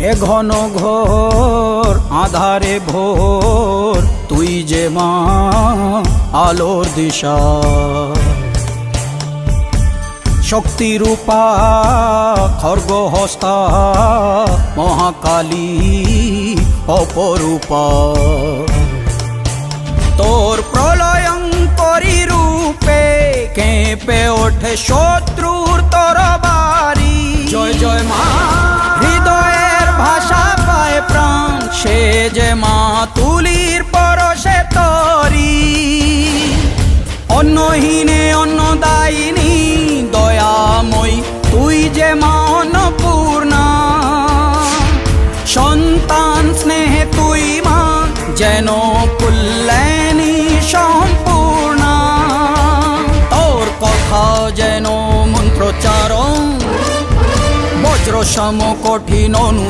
এ ঘন ঘোর আধারে ভোর তুই যে মা আলোর দিশা, শক্তিরূপা খর্গহস্তা মহাকালী অপরূপা। তোর প্রলয়ঙ্করী রূপে কেঁপে ওঠে শত্রুর তরবারি। জয় জয় মা, হৃদয়ের ভাষা পায় প্রাণ, সে যে মা তুলির পরশে তরি। অন্নহীনে অন্নদায়িনী দয়াময়ী, তুই যে মা অন্নপূর্ণা। সন্তান স্নেহে তুই মা যেন কল্যাণী সম্পূর্ণা। তোর কথা যেন মন্ত্রোচ্চারণ, বজ্র সম কঠিন অনু